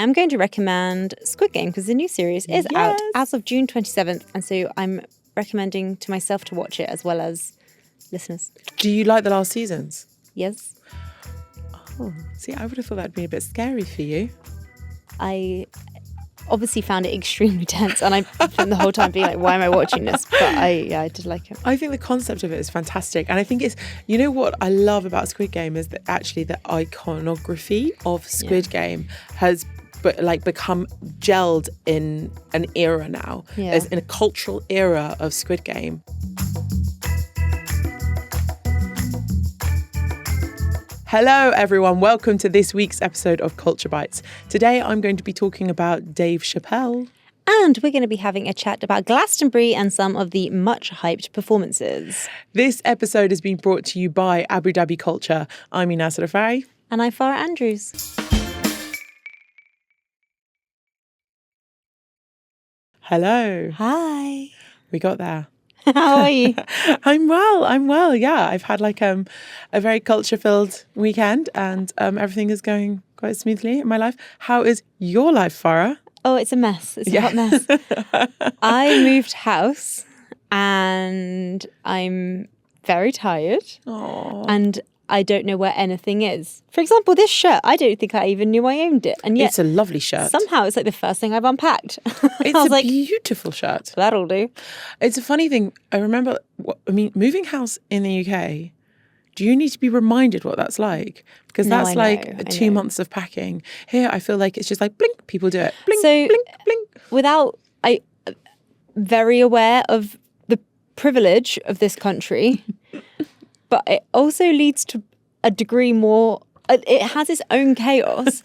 am going to recommend Squid Game because the new series is out as of June 27th. And so I'm recommending to myself to watch it as well as listeners. Do you like the last seasons? Yes. Oh, see, I would have thought that'd be a bit scary for you. I obviously found it extremely tense, and I spent the whole time being like, why am I watching this? But I did like it. I think the concept of it is fantastic. And I think it's, you know what I love about Squid Game is that actually the iconography of Squid Game has become gelled in an era now. There's in a cultural era of Squid Game. Hello everyone, welcome to this week's episode of Culture Bites. Today I'm going to be talking about Dave Chappelle. And we're going to be having a chat about Glastonbury and some of the much hyped performances. This episode has been brought to you by Abu Dhabi Culture. I'm Enas and Farah. And I'm Farah Andrews. Hello. Hi. We got there. How are you? I'm well. Yeah, I've had a very culture-filled weekend and everything is going quite smoothly in my life. How is your life, Farah? Oh, it's a mess. It's a hot mess. I moved house and I'm very tired. Aww. And I don't know where anything is. For example, this shirt, I don't think I even knew I owned it. And yet, it's a lovely shirt. Somehow it's like the first thing I've unpacked. It's a beautiful shirt. That'll do. It's a funny thing. I remember, moving house in the UK, do you need to be reminded what that's like? Because that's 2 months of packing. Here, I feel like it's just like, blink, people do it. Blink, blink. Very aware of the privilege of this country. But it also leads to a degree more, it has its own chaos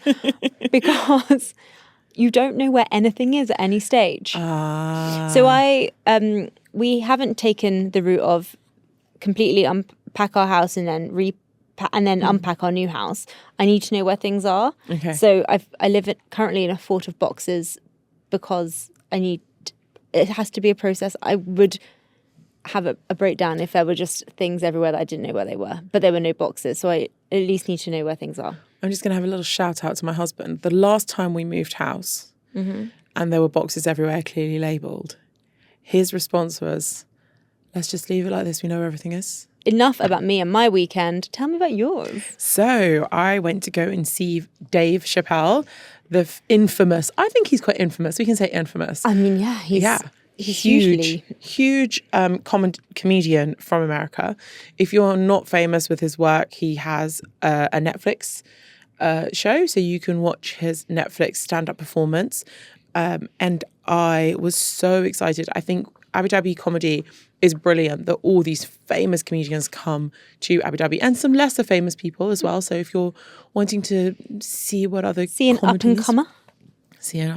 because you don't know where anything is at any stage. So we haven't taken the route of completely unpack our house and then unpack our new house. I need to know where things are. Okay. So I live currently in a fort of boxes because it has to be a process. I would have a breakdown if there were just things everywhere that I didn't know where they were, but there were no boxes, so I at least need to know where things are. I'm just going to have a little shout out to my husband. The last time we moved house and there were boxes everywhere clearly labelled, his response was, let's just leave it like this, we know where everything is. Enough about me and my weekend. Tell me about yours. So I went to go and see Dave Chappelle, the infamous, I think he's quite infamous, we can say infamous. I mean, he's huge comedian from America. If you're not famous with his work, he has a Netflix show, so you can watch his Netflix stand-up performance. And I was so excited. I think Abu Dhabi comedy is brilliant that all these famous comedians come to Abu Dhabi and some lesser famous people as well. So if you're wanting to see what other See an up-and-comer?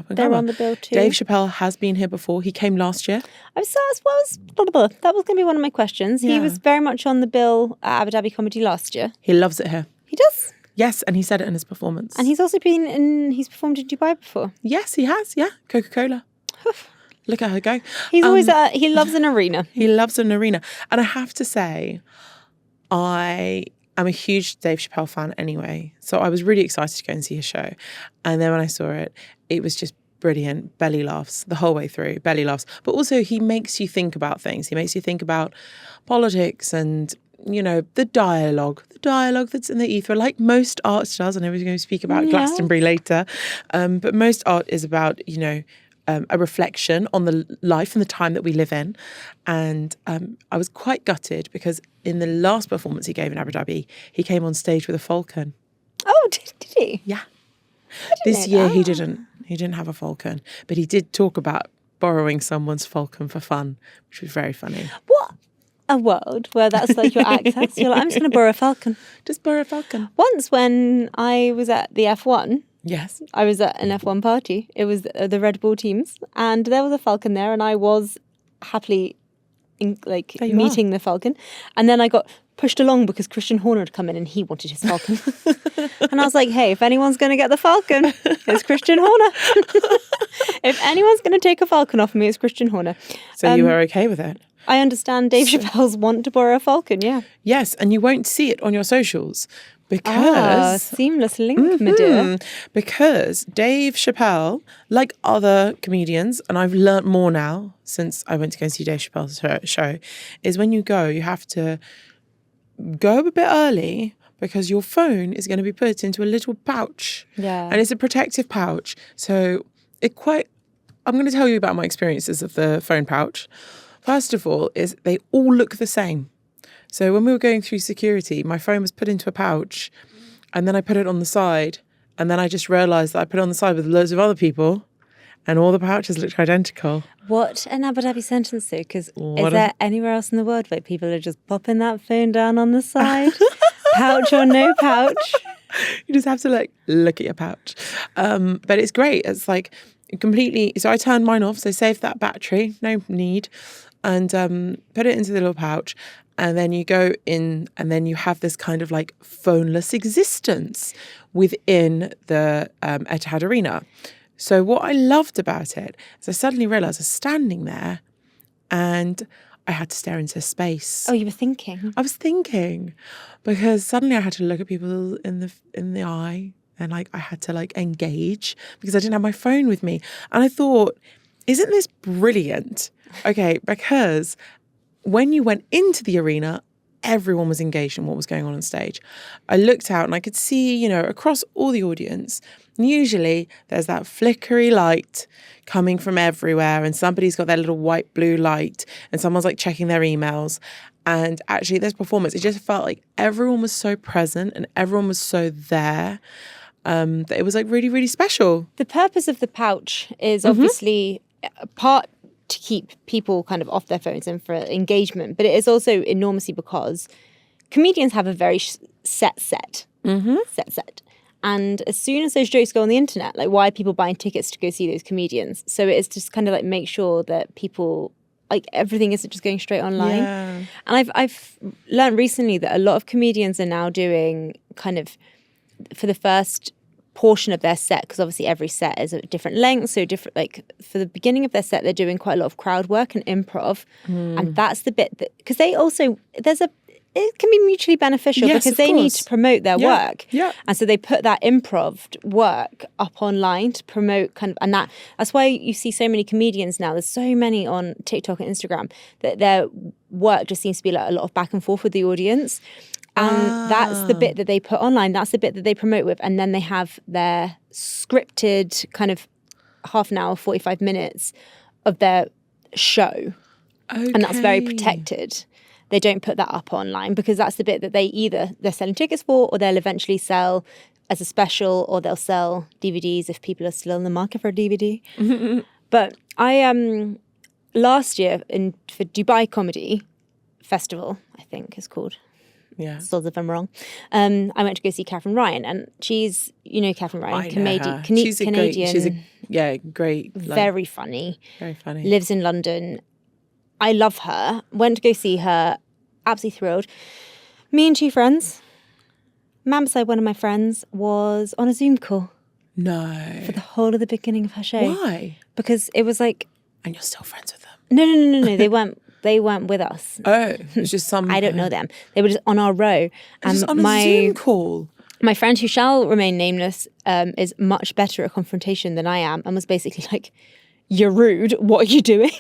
They're on the bill too. Dave Chappelle has been here before. He came last year. That was going to be one of my questions. He was very much on the bill at Abu Dhabi Comedy last year. He loves it here. He does? Yes, and he said it in his performance. And he's also he's performed in Dubai before. Yes, he has. Yeah, Coca-Cola. Look at her go. He's always he loves an arena. He loves an arena. And I have to say, I'm a huge Dave Chappelle fan anyway. So I was really excited to go and see his show. And then when I saw it, it was just brilliant. Belly laughs the whole way through. Belly laughs. But also he makes you think about things. He makes you think about politics and, the dialogue that's in the ether, like most art does. I know we're going to speak about Glastonbury later. But most art is about, a reflection on the life and the time that we live in. And I was quite gutted because in the last performance he gave in Abu Dhabi, he came on stage with a falcon. Oh, did he? Yeah. This year he didn't. He didn't have a falcon, but he did talk about borrowing someone's falcon for fun, which was very funny. What a world where that's like your access. You're like, I'm just going to borrow a falcon. Just borrow a falcon. Once when I was at the F1, yes, I was at an F1 party. It was the Red Bull teams, and there was a falcon there, and I was happily meeting the falcon, and then I got pushed along because Christian Horner had come in and he wanted his falcon. And I was like, hey, if anyone's going to get the falcon, it's Christian Horner. If anyone's going to take a falcon off me, it's Christian Horner. So you were okay with it? I understand Dave Chappelle's want to borrow a falcon, yeah. Yes, and you won't see it on your socials, Because seamless link, my dear. Because Dave Chappelle, like other comedians, and I've learnt more now since I went to go and see Dave Chappelle's show, is when you go, you have to go a bit early because your phone is going to be put into a little pouch. Yeah. And it's a protective pouch. So I'm going to tell you about my experiences of the phone pouch. First of all, is they all look the same. So when we were going through security, my phone was put into a pouch and then I put it on the side. And then I just realised that I put it on the side with loads of other people and all the pouches looked identical. What an Abu Dhabi sentence, though, because is there anywhere else in the world where people are just popping that phone down on the side? Pouch or no pouch? You just have to look at your pouch. But it's great. It's completely, so I turned mine off. So save that battery, no need. And put it into the little pouch. And then you go in and then you have this kind of phoneless existence within the Etihad Arena. So what I loved about it is I suddenly realised I was standing there and I had to stare into space. Oh, you were thinking? I was thinking because suddenly I had to look at people in the eye and I had to engage because I didn't have my phone with me. And I thought, isn't this brilliant? Okay, because when you went into the arena, everyone was engaged in what was going on stage. I looked out and I could see, across all the audience, usually there's that flickery light coming from everywhere and somebody's got their little white blue light and someone's checking their emails. And actually this performance, it just felt like everyone was so present and everyone was so there that it was really, really special. The purpose of the pouch is obviously part to keep people kind of off their phones and for engagement, but it is also enormously because comedians have a very set. And as soon as those jokes go on the internet, why are people buying tickets to go see those comedians? So it is just kind of make sure that people, everything isn't just going straight online. Yeah. And I've learned recently that a lot of comedians are now doing kind of, for the first portion of their set, because obviously every set is a different length, so different, for the beginning of their set they're doing quite a lot of crowd work and improv, and that's the bit that, because they also, it can be mutually beneficial, yes, because they need to promote their work, and so they put that improv work up online to promote kind of, and that's why you see so many comedians now, there's so many on TikTok and Instagram, that their work just seems to be a lot of back and forth with the audience. And that's the bit that they put online. That's the bit that they promote with. And then they have their scripted kind of half an hour, 45 minutes of their show. Okay. And that's very protected. They don't put that up online because that's the bit that they're selling tickets for, or they'll eventually sell as a special, or they'll sell DVDs if people are still in the market for a DVD. But I last year for Dubai Comedy Festival, I think it's called. Yeah. Still, if I'm wrong. I went to go see Catherine Ryan, and she's, Catherine Ryan, Canadian. She's a great. Very funny. Very funny. Lives in London. I love her. Went to go see her. Absolutely thrilled. Me and two friends. Man beside one of my friends was on a Zoom call. No. For the whole of the beginning of her show. Why? Because it was And you're still friends with them? No. They weren't. They weren't with us. Oh, it was just some... I don't know them. They were just on our row. And just on a Zoom call? My friend, who shall remain nameless, is much better at confrontation than I am, and was basically you're rude. What are you doing?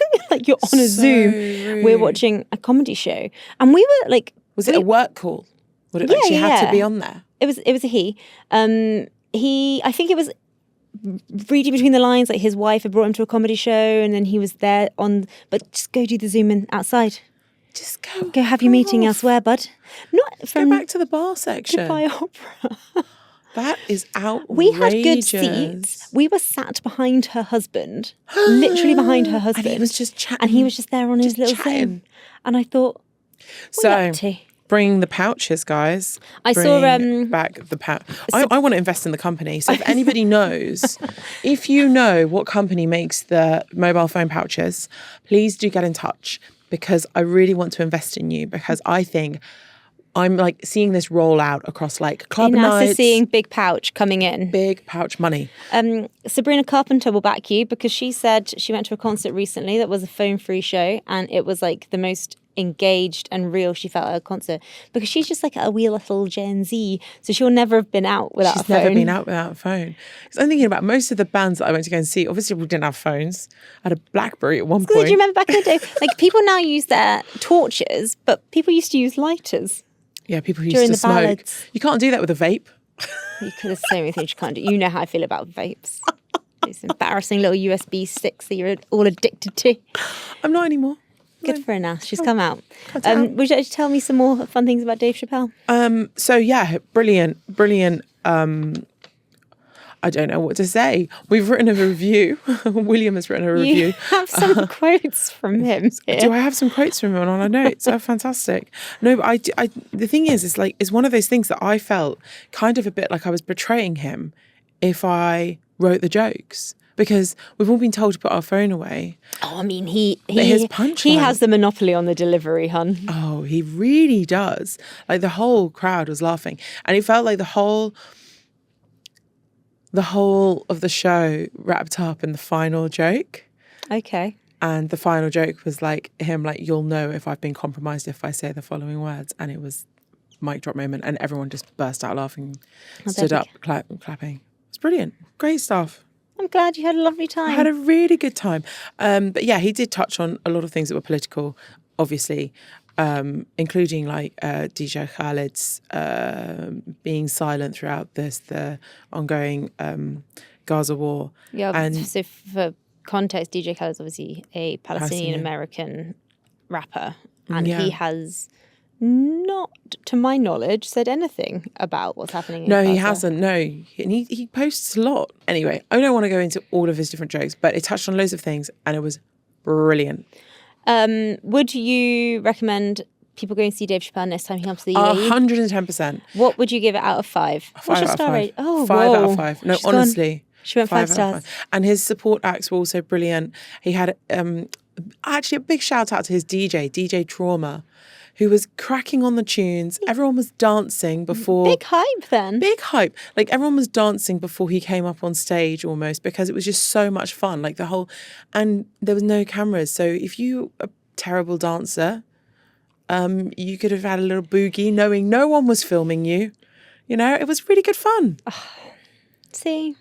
You're on a Zoom. Rude. We're watching a comedy show. And we were Was it a work call? Would it actually have to be on there? It was a he. I think it was reading between the lines, his wife had brought him to a comedy show and then he was there but just go do the Zoom in outside. Just go have your meeting elsewhere, bud. Not from go back to the bar section. Dubai Opera. That is outrageous. We had good seats. We were sat behind her husband, literally behind her husband. And he was just chatting. And he was just there on his little Zoom. And I thought, bring the pouches, guys. Bring back the pouch. I want to invest in the company. So if anybody knows, if you know what company makes the mobile phone pouches, please do get in touch, because I really want to invest in you, because I think I'm seeing this roll out across club nights. Seeing big pouch coming in. Big pouch money. Sabrina Carpenter will back you, because she said she went to a concert recently that was a phone-free show, and it was the most engaged and real she felt at a concert, because she's just like a wee little Gen Z, so she'll never have been out without a phone. She's never been out without a phone. Because I'm thinking about most of the bands that I went to go and see, obviously we didn't have phones. I had a BlackBerry at one point. Do you remember back in the day, like people now use their torches, but people used to use lighters. Yeah, people used during to the smoke. ballads. You can't do that with a vape. There's so many things you can't do. You know how I feel about vapes. These embarrassing little USB sticks that you're all addicted to. I'm not anymore. Good for Enas. She's come out. Cut it out. Would you like to tell me some more fun things about Dave Chappelle? So yeah, brilliant. I don't know what to say. We've written a review. William has written a review. You have some quotes from him here. Do I have some quotes from him on our notes? Oh, fantastic. No, but I the thing is, it's one of those things that I felt kind of a bit like I was betraying him if I wrote the jokes. Because we've all been told to put our phone away. Oh, I mean, his punchline. He has the monopoly on the delivery, hun. Oh, he really does. Like the whole crowd was laughing. And it felt like the whole of the show wrapped up in the final joke. Okay. And the final joke was like him, like, you'll know if I've been compromised if I say the following words. And it was mic drop moment. And everyone just burst out laughing, stood up, clapping. It's brilliant. Great stuff. I'm glad you had a lovely time. I had a really good time. But yeah, he did touch on a lot of things that were political, obviously, including like DJ Khaled's being silent throughout the ongoing Gaza war. Yeah, and so for context, DJ Khaled is obviously a Palestinian-American rapper, and he has not, to my knowledge, said anything about what's happening in Gaza. He hasn't, no. And he posts a lot. Anyway, I don't want to go into all of his different jokes, but it touched on loads of things and it was brilliant. Would you recommend people going to see Dave Chappelle next time he comes to the UAE? 110%. What would you give it out of 5? What's your star rate? Oh, 5 out of 5. No, honestly. She went 5 stars. And his support acts were also brilliant. He had actually a big shout out to his DJ Trauma, who was cracking on the tunes. Everyone was dancing before. Big hype then. Big hype. Like everyone was dancing before he came up on stage almost, because it was just so much fun. Like and there was no cameras. So if you are a terrible dancer, you could have had a little boogie knowing no one was filming you. You know, it was really good fun. See,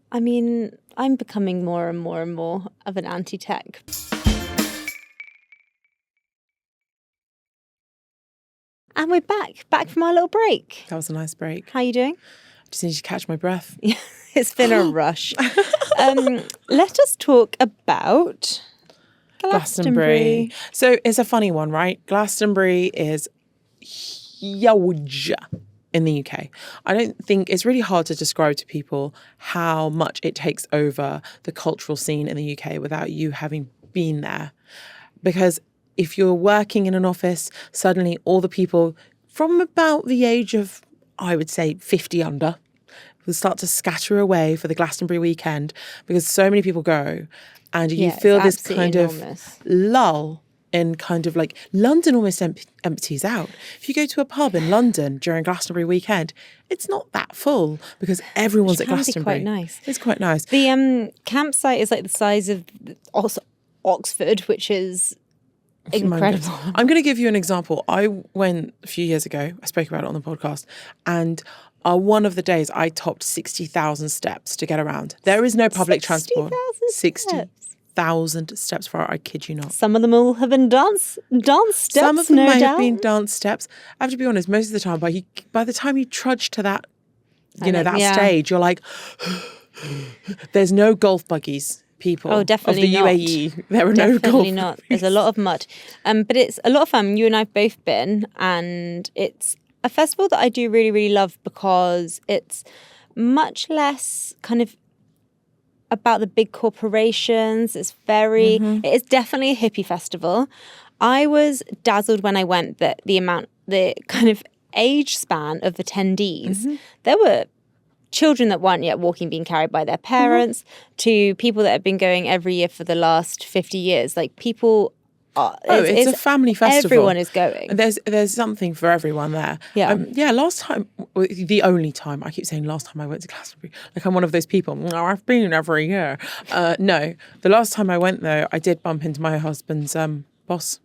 I mean, I'm becoming more and more and more of an anti-tech. And we're back from our little break. That was a nice break. How are you doing? I just need to catch my breath. It's been a rush. Let us talk about Glastonbury. So it's a funny one, right? Glastonbury is huge in the UK. I don't think it's really hard to describe to people how much it takes over the cultural scene in the UK without you having been there. Because if you're working in an office, suddenly all the people from about the age of, I would say, 50 under will start to scatter away for the Glastonbury weekend, because so many people go, and you feel this kind of lull in kind of like London almost empties out. If you go to a pub in London during Glastonbury weekend, it's not that full because everyone's at Glastonbury. Be quite nice. It's quite nice. The campsite is like the size of Oxford, which is incredible. I'm going to give you an example. I went a few years ago. I spoke about it on the podcast, and one of the days I topped 60,000 steps to get around. There is no public transport. 60,000 steps for, I kid you not. Some of them all have been dance steps. Some of them might have been dance steps. I have to be honest. Most of the time, by the time you trudge to that, that stage, you're like, there's no golf buggies. People of the UAE. There are no golf. Definitely not. There's a lot of mud. But it's a lot of fun. You and I've both been, and it's a festival that I do really, really love because it's much less kind of about the big corporations. It's it is definitely a hippie festival. I was dazzled when I went that the kind of age span of attendees, there were children that weren't yet walking, being carried by their parents, to people that have been going every year for the last 50 years. Like people are... it's a family festival. Everyone is going. There's something for everyone there. Yeah. Last time, the only time, I keep saying last time I went to Glastonbury, like I'm one of those people, no, I've been every year. No, the last time I went though, I did bump into my husband's boss.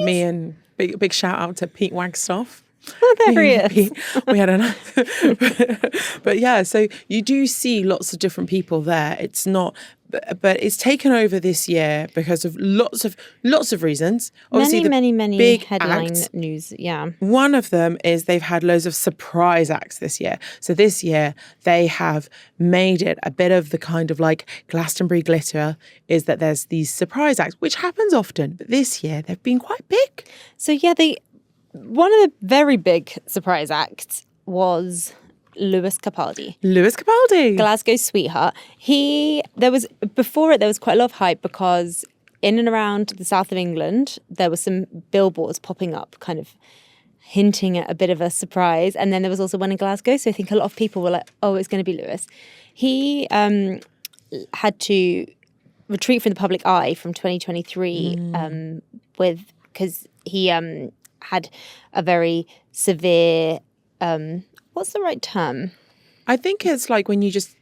Me and big shout out to Pete Wagstaff. Oh, there he is. Pete, we had a but yeah, so you do see lots of different people there. It's not, but it's taken over this year because of lots of reasons. Obviously, Many big headline acts. news. Yeah. One of them is they've had loads of surprise acts this year. So this year they have made it a bit of the kind of like Glastonbury glitter, is that there's these surprise acts, which happens often, but this year they've been quite big. So yeah, one of the very big surprise acts was Lewis Capaldi. Lewis Capaldi. Glasgow's sweetheart. There was quite a lot of hype because in and around the south of England, there were some billboards popping up kind of hinting at a bit of a surprise. And then there was also one in Glasgow. So I think a lot of people were like, oh, it's going to be Lewis. He had to retreat from the public eye from 2023 because he had a very severe, what's the right term? I think it's like when he just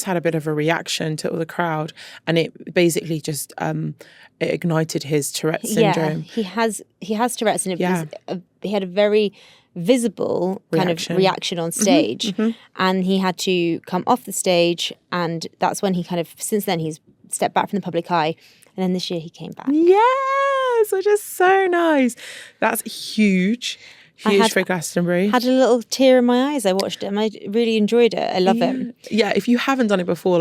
had a bit of a reaction to the crowd, and it basically just it ignited his Tourette's syndrome. Yeah, he has Tourette's, and he had a very visible kind of reaction on stage, and he had to come off the stage, and that's when he kind of, since then he's stepped back from the public eye, and then this year he came back. Yes, which is so nice. That's huge. Huge for Glastonbury. Had a little tear in my eyes. I watched it and I really enjoyed it. I love it. Yeah, if you haven't done it before,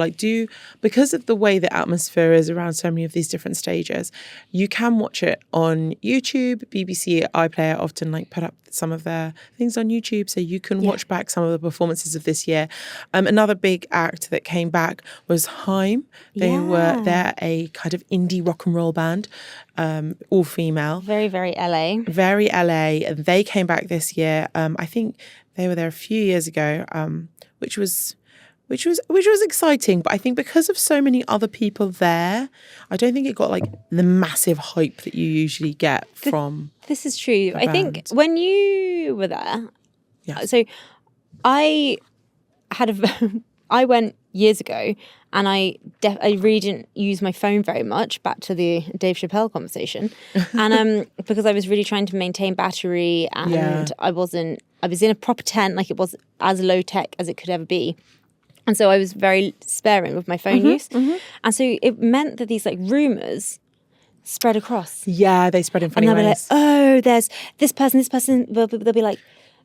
because of the way the atmosphere is around so many of these different stages, you can watch it on YouTube. BBC iPlayer often put up some of their things on YouTube, so you can watch back some of the performances of this year. Another big act that came back was Haim. They're a kind of indie rock and roll band, all female. Very, very LA. Very LA. And they came back this year. I think they were there a few years ago, which was exciting. But I think because of so many other people there, I don't think it got the massive hype that you usually get from. This is true. I think when you were there, so I went years ago, and I really didn't use my phone very much, back to the Dave Chappelle conversation. And because I was really trying to maintain battery, and I was in a proper tent, it was as low tech as it could ever be. And so I was very sparing with my phone use. And so it meant that these rumours spread across. Yeah, they spread in funny ways. And they'll be like, oh, there's this person, they'll be like,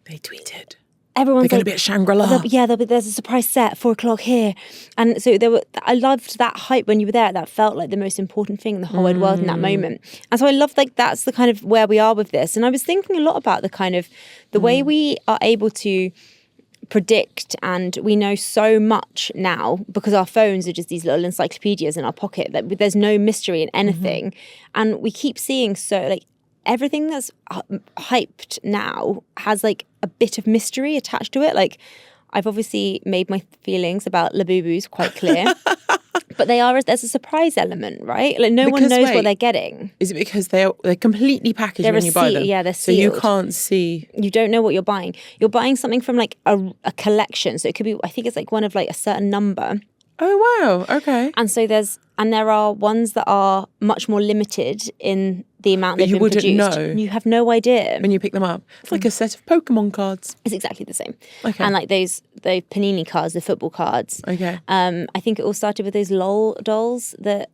they tweeted. Everyone's they're going to be at Shangri-La. There's a surprise set at 4:00 here. And so I loved that hype when you were there. That felt like the most important thing in the whole wide world in that moment. And so I love that's the kind of where we are with this. And I was thinking a lot about the kind of the way we are able to predict, and we know so much now because our phones are just these little encyclopedias in our pocket, that there's no mystery in anything. And we keep seeing everything that's hyped now has a bit of mystery attached to it. I've obviously made my feelings about Labubus quite clear, but there's a surprise element, right? No one knows what they're getting. Is it because they're completely packaged when you buy them? Yeah, they're sealed. So you can't see. You don't know what you're buying. You're buying something from a collection. So it could be, I think it's one of a certain number. Oh wow! Okay. And so there are ones that are much more limited in the amount they've been produced. You wouldn't know. You have no idea when you pick them up. It's like a set of Pokemon cards. It's exactly the same. Okay. And those Panini cards, the football cards. Okay. I think it all started with those LOL dolls that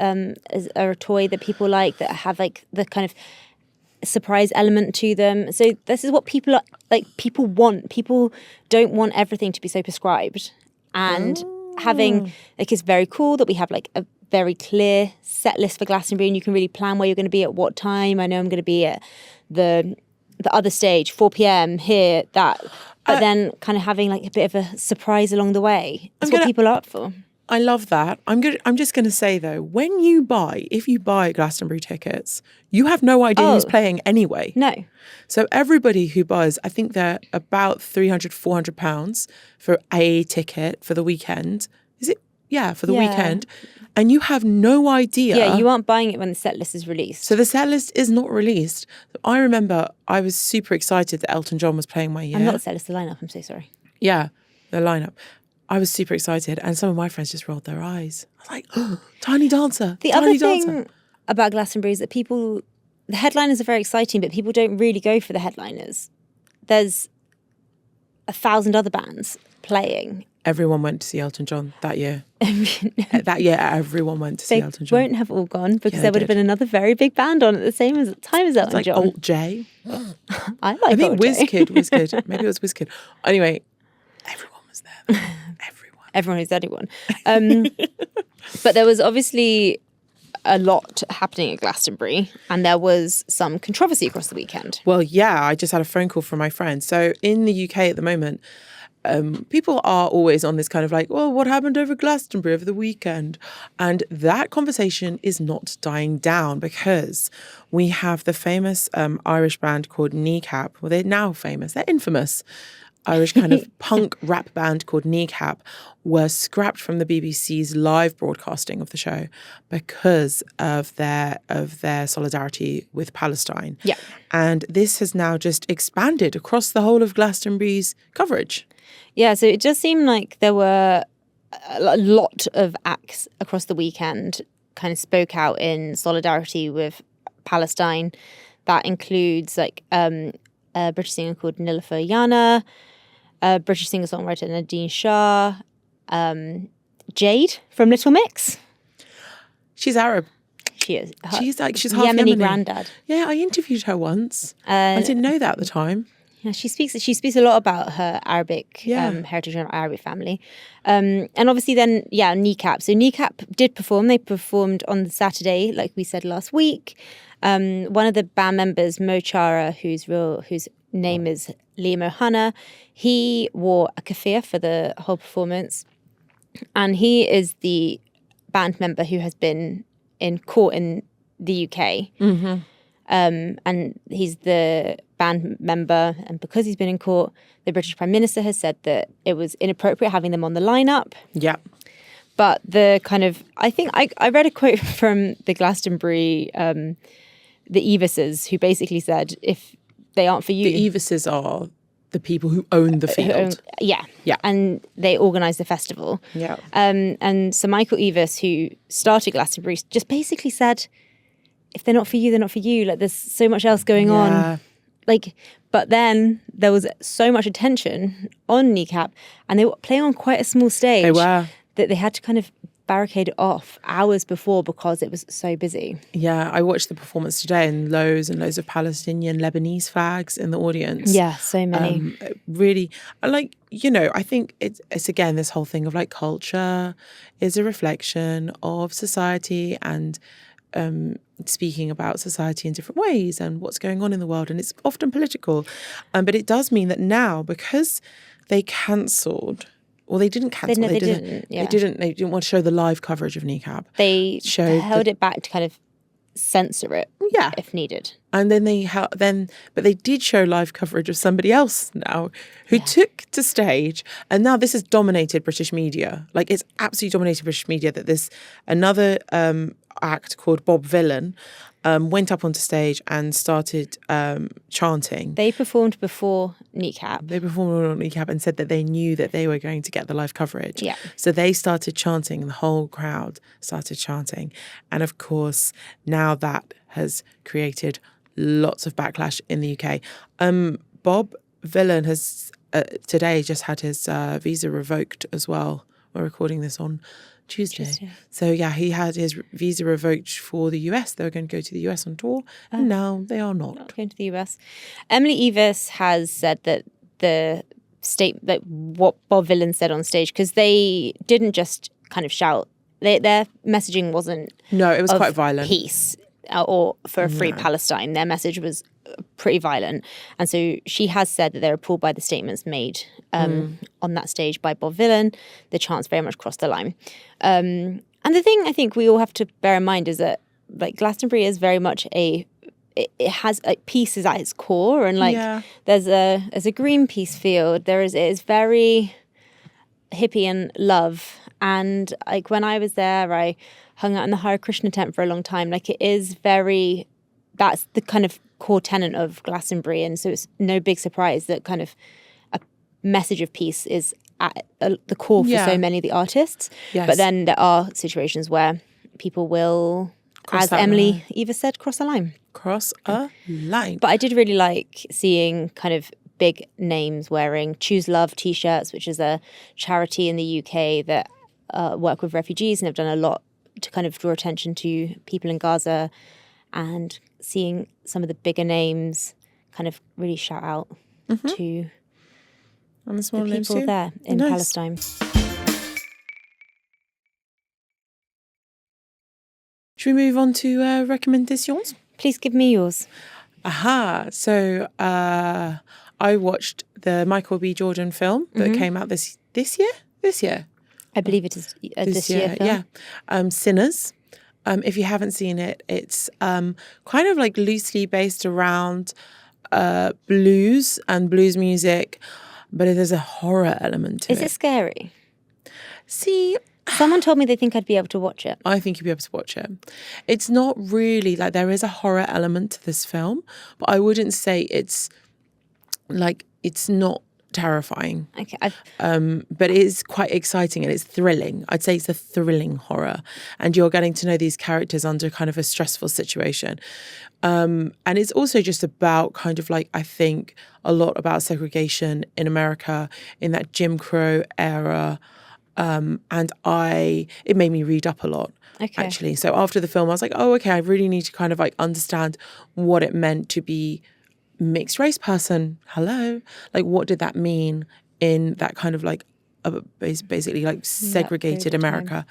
are a toy that people like, that have the kind of surprise element to them. So this is what people are people want. People don't want everything to be so prescribed. And having it's very cool that we have a very clear set list for Glastonbury, and you can really plan where you're going to be at what time. I know I'm going to be at the other stage, 4 p.m. here, that. But then kind of having a bit of a surprise along the way. That's what people are up for. I love that. I'm just going to say though, if you buy Glastonbury tickets, you have no idea who's playing anyway. No. So everybody who buys, I think they're about £300-400 for a ticket for the weekend. Is it? Yeah, for the weekend. And you have no idea. Yeah, you aren't buying it when the set list is released. So the set list is not released. I remember I was super excited that Elton John was playing my year. I'm not the set list, the lineup. I'm so sorry. Yeah, the lineup. I was super excited, and some of my friends just rolled their eyes. I was like, oh, Tiny Dancer. The other thing about Glastonbury is that the headliners are very exciting, but people don't really go for the headliners. There's 1,000 other bands playing. Everyone went to see Elton John that year. That year, everyone went to see Elton John. They won't have all gone because there would have been another very big band on at the same time as Elton John. Alt J. I think WizKid. Maybe it was WizKid. Anyway, everyone was there. Everyone who's anyone. But there was obviously a lot happening at Glastonbury, and there was some controversy across the weekend. Well, yeah, I just had a phone call from my friend. So in the UK at the moment, people are always on this kind of like, well, what happened over Glastonbury over the weekend? And that conversation is not dying down because we have the famous Irish band called Kneecap. Well, they're now famous. They're infamous. Irish kind of punk rap band called Kneecap were scrapped from the BBC's live broadcasting of the show because of their solidarity with Palestine. Yeah. And this has now just expanded across the whole of Glastonbury's coverage. Yeah, so it just seemed like there were a lot of acts across the weekend kind of spoke out in solidarity with Palestine. That includes like a British singer called Niloufar Yana, a British singer-songwriter Nadine Shah, Jade from Little Mix. She's Arab. She is. She's half Yemeni Yemeni. granddad. Yeah, I interviewed her once. I didn't know that at the time. Yeah, she speaks a lot about her Arabic heritage and Arabic family. And obviously then, Kneecap. So Kneecap did perform. They performed on the Saturday, like we said last week. One of the band members, Mo Chara, whose name is Liam Ohana, he wore a keffiyeh for the whole performance. And he is the band member who has been in court in the UK. Mm-hmm. And he's the band member, and because he's been in court, the British Prime Minister has said that it was inappropriate having them on the lineup. Yeah. But the kind of, I think I read a quote from the Glastonbury, the Evises, who basically said, if they aren't for you. The Evises are the people who own the field. Yeah. And they organise the festival. Yeah. And Sir Michael Eavis, who started Glastonbury, just basically said, if they're not for you, they're not for you. Like, there's so much else going on. Like, but then there was so much attention on Kneecap, and they were playing on quite a small stage. They were. That they had to kind of barricade it off hours before because it was so busy. Yeah, I watched the performance today, and loads of Palestinian, Lebanese flags in the audience. Yeah, so many. Really, like, I think it's again this whole thing of like culture is a reflection of society and speaking about society in different ways and what's going on in the world, and it's often political. But it does mean that now, because they cancelled. Well, they didn't cancel. They didn't want to show the live coverage of Kneecap. They held it back to kind of censor it, if needed. And then but they did show live coverage of somebody else now who took to stage, and now this has dominated British media. Like, it's absolutely dominated British media that this another act called Bob Villain went up onto stage and started chanting. They performed before Kneecap. They performed on Kneecap and said that they knew that they were going to get the live coverage. Yeah. So they started chanting, and the whole crowd started chanting. And of course, now that has created lots of backlash in the UK. Bob Villain has today just had his visa revoked as well. We're recording this on Tuesday. So he had his visa revoked for the US. They were going to go to the US on tour, and now they are not going to the US. Emily Evis has said that what Bob Villain said on stage, because they didn't just kind of shout. Their messaging wasn't. No, it was quite violent. Peace or for a free Palestine. Their message was pretty violent, and so she has said that they're appalled by the statements made on that stage by Bob Villain. The chants very much crossed the line. And the thing I think we all have to bear in mind is that, like, Glastonbury is very much it has, like, peace is at its core, and there's a Greenpeace field. It is very hippie and love. And like, when I was there, I hung out in the Hare Krishna tent for a long time. Like, it is very, that's the kind of core tenet of Glastonbury, and so it's no big surprise that kind of a message of peace is at the core for so many of the artists. Yes. But then there are situations where people will as Emily Eva said, cross a line. Cross a line. But I did really like seeing kind of big names wearing Choose Love t-shirts, which is a charity in the UK that work with refugees and have done a lot to kind of draw attention to people in Gaza, and seeing some of the bigger names kind of really shout out to And the people there in Palestine. Should we move on to recommendations? Please give me yours. Aha. So I watched the Michael B. Jordan film that came out this year? This year. I believe it is this year film. Yeah. Sinners. If you haven't seen it, it's kind of like loosely based around blues and blues music, but there's a horror element to it. Is it scary? See, someone told me they think I'd be able to watch it. I think you'll be able to watch it. It's not really like, there is a horror element to this film, but I wouldn't say it's not terrifying. Okay. But it is quite exciting and it's thrilling. I'd say it's a thrilling horror, and you're getting to know these characters under kind of a stressful situation. And it's also just about kind of like, I think a lot about segregation in America in that Jim Crow era. And it made me read up a lot, actually. So after the film, I was like, oh, okay, I really need to kind of like understand what it meant to be mixed race person. Hello. Like, what did that mean in that kind of like, basically like segregated America?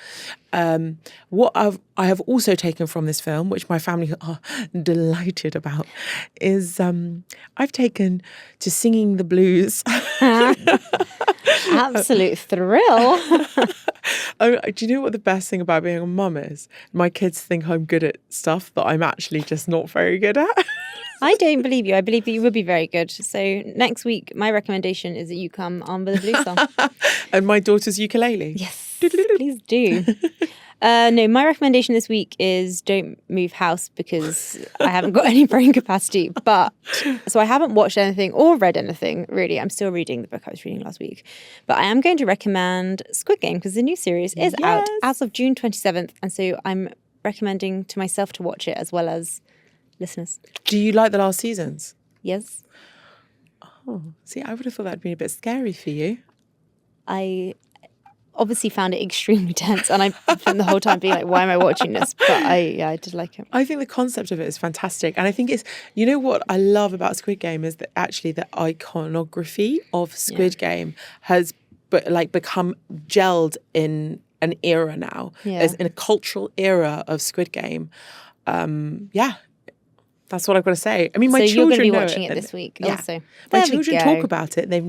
What I have also taken from this film, which my family are delighted about, is I've taken to singing the blues. Absolute thrill. Do you know what the best thing about being a mum is? My kids think I'm good at stuff that I'm actually just not very good at. I don't believe you. I believe that you will be very good. So next week, my recommendation is that you come on with a blue song. And my daughter's ukulele. Yes, please do. No, my recommendation this week is don't move house, because I haven't got any brain capacity. But so I haven't watched anything or read anything, really. I'm still reading the book I was reading last week. But I am going to recommend Squid Game, because the new series is out as of June 27th. And so I'm recommending to myself to watch it as well as listeners. Do you like the last seasons? Yes. Oh, see, I would have thought that'd been a bit scary for you. I obviously found it extremely tense, and I spent the whole time being like, why am I watching this? But I did like it. I think the concept of it is fantastic. And I think it's, you know what I love about Squid Game is that actually the iconography of Squid Game has become gelled in an era now. Yeah. There's in a cultural era of Squid Game. That's what I've got to say. I mean, my children you're going to be know watching it this week also. My children talk about it. They're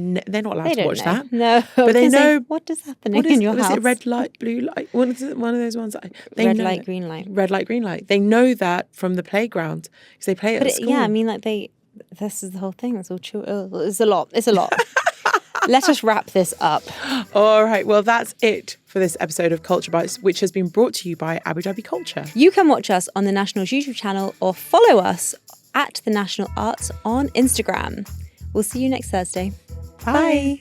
not allowed to watch that. No, but they know what is happening in your house. Is it red light, blue light? One of those ones. Red light, green light. Red light, green light. They know that from the playground because they play it at school. Yeah, I mean, like this is the whole thing. It's all it's a lot. It's a lot. Let us wrap this up. All right. Well, that's it for this episode of Culture Bites, which has been brought to you by Abu Dhabi Culture. You can watch us on the National's YouTube channel or follow us at The National Arts on Instagram. We'll see you next Thursday. Bye.